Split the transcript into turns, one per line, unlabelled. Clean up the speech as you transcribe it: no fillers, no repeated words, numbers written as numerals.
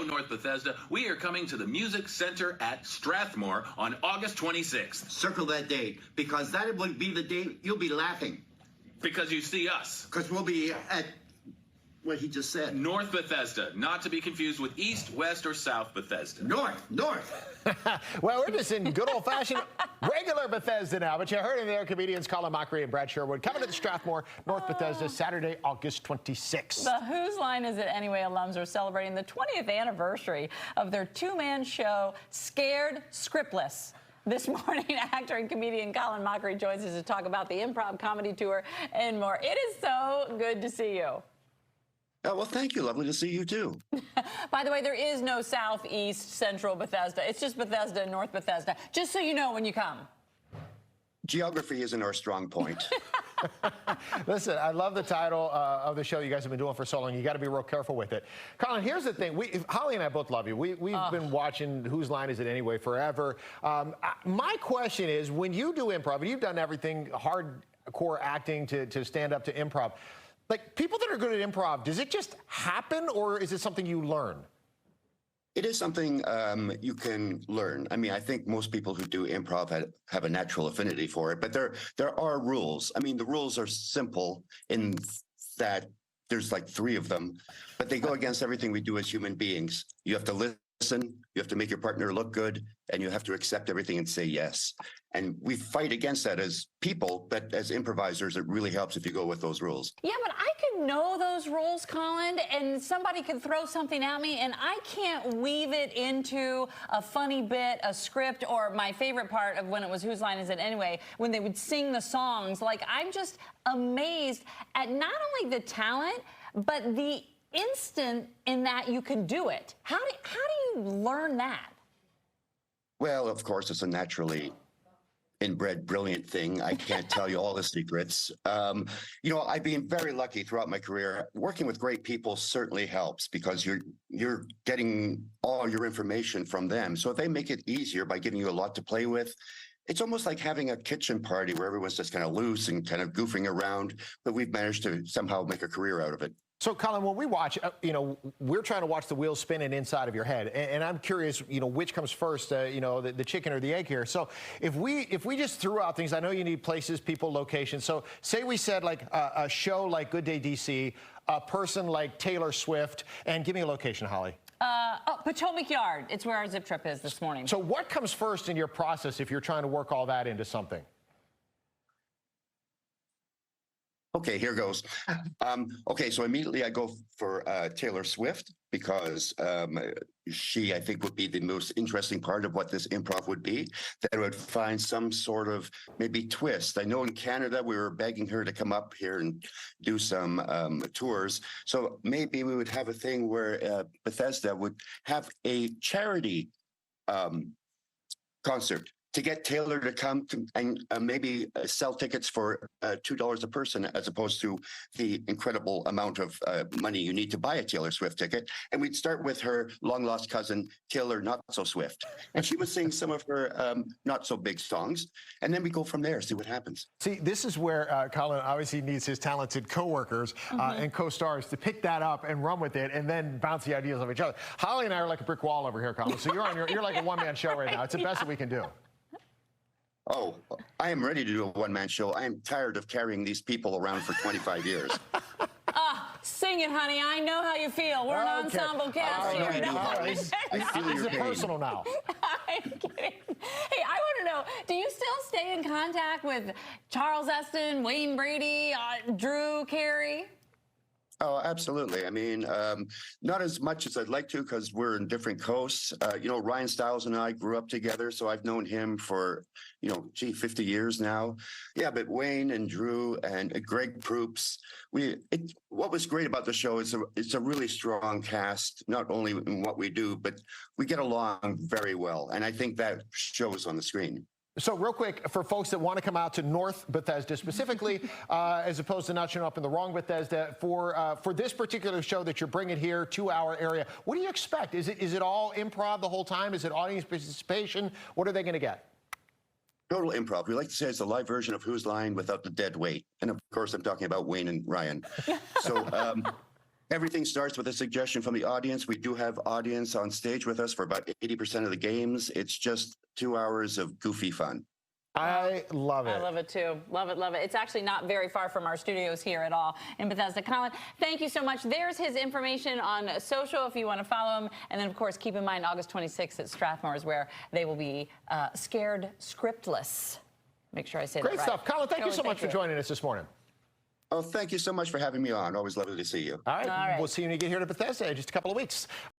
Hello, North Bethesda. We are coming to the Music Center at Strathmore on August 26th.
Circle that date, because that will be the date you'll be laughing.
Because you see us.
Because we'll be at what he just said.
North Bethesda, not to be confused with East, West, or South Bethesda.
North.
Well, we're just in good old-fashioned regular Bethesda now, but you heard it there, comedians Colin Mochrie and Brad Sherwood coming to the Strathmore, North Bethesda, Saturday, August 26th.
The Whose Line Is It Anyway alums are celebrating the 20th anniversary of their two-man show, Scared Scriptless. This morning, actor and comedian Colin Mochrie joins us to talk about the improv comedy tour and more. It is so good to see you.
Oh, well, thank you. Lovely to see you, too.
By the way, there is no South, East, Central Bethesda. It's just Bethesda and North Bethesda, just so you know when you come.
Geography isn't our strong point.
Listen, I love the title of the show you guys have been doing for so long. You got to be real careful with it. Colin, here's the thing. Holly and I both love you. We've been watching Whose Line Is It Anyway forever. My question is, when you do improv, and you've done everything, hardcore acting to stand up to improv, like, people that are good at improv, does it just happen, or is it something you learn?
It is something you can learn. I mean, I think most people who do improv have a natural affinity for it, but there are rules. I mean, the rules are simple in that there's like 3 of them, but they go against everything we do as human beings. You have to listen, you have to make your partner look good, and you have to accept everything and say yes. And we fight against that as people, but as improvisers, it really helps if you go with those rules.
Yeah, but I could know those rules, Colin, and somebody could throw something at me, and I can't weave it into a funny bit, a script, or my favorite part of when it was Whose Line Is It Anyway, when they would sing the songs. Like, I'm just amazed at not only the talent, but the instant in that you can do it. How do you learn that?
Well, of course, it's a naturally inbred, brilliant thing. I can't tell you all the secrets. You know, I've been very lucky throughout my career. Working with great people certainly helps because you're getting all your information from them. So if they make it easier by giving you a lot to play with, it's almost like having a kitchen party where everyone's just kind of loose and kind of goofing around, but we've managed to somehow make a career out of it.
So, Colin, when we watch, you know, we're trying to watch the wheels spinning inside of your head, and I'm curious, you know, which comes first, you know, the chicken or the egg here. So, if we just threw out things, I know you need places, people, locations. So, say we said like a show like Good Day DC, a person like Taylor Swift, and give me a location, Holly.
Potomac Yard. It's where our zip trip is this morning.
So, what comes first in your process if you're trying to work all that into something?
Okay, here goes. Okay, so immediately I go for Taylor Swift because she, I think, would be the most interesting part of what this improv would be. That would find some sort of maybe twist. I know in Canada we were begging her to come up here and do some tours. So maybe we would have a thing where Bethesda would have a charity concert to get Taylor to come to, and maybe sell tickets for $2 a person, as opposed to the incredible amount of money you need to buy a Taylor Swift ticket. And we'd start with her long-lost cousin, Taylor Not So Swift. And she would sing some of her not-so-big songs. And then we go from there, see what happens.
See, this is where Colin obviously needs his talented coworkers and co-stars to pick that up and run with it and then bounce the ideas off each other. Holly and I are like a brick wall over here, Colin. So you're like a one-man show right now. It's the best that we can do.
Oh, I am ready to do a one-man show. I am tired of carrying these people around for 25 years.
Sing it, honey. I know how you feel. We're an ensemble cast here.
I feel your pain.
Personal now.
I'm kidding. Hey, I want to know, do you still stay in contact with Charles Esten, Wayne Brady, Drew Carey?
Oh, absolutely. I mean, not as much as I'd like to because we're in different coasts. You know, Ryan Stiles and I grew up together, so I've known him for, 50 years now. Yeah, but Wayne and Drew and Greg Proops, what was great about the show is it's a really strong cast, not only in what we do, but we get along very well. And I think that shows on the screen.
So real quick, for folks that want to come out to North Bethesda specifically, as opposed to not showing up in the wrong Bethesda, for this particular show that you're bringing here, 2-hour area, what do you expect? Is it all improv the whole time? Is it audience participation? What are they going to get?
Total improv. We like to say it's a live version of Whose Line without the dead weight. And of course, I'm talking about Wayne and Ryan. So, Everything starts with a suggestion from the audience. We do have audience on stage with us for about 80% of the games. It's just 2 hours of goofy fun.
I love it.
I love it too. Love it, love it. It's actually not very far from our studios here at all in Bethesda. Colin, thank you so much. There's his information on social if you want to follow him. And then, of course, keep in mind August 26th at Strathmore is where they will be scared scriptless. Make sure I say that right.
Great stuff. Colin, thank you so much for joining us this morning.
Oh, thank you so much for having me on. Always lovely to see you.
All right. We'll see you when you get here to Bethesda in just a couple of weeks.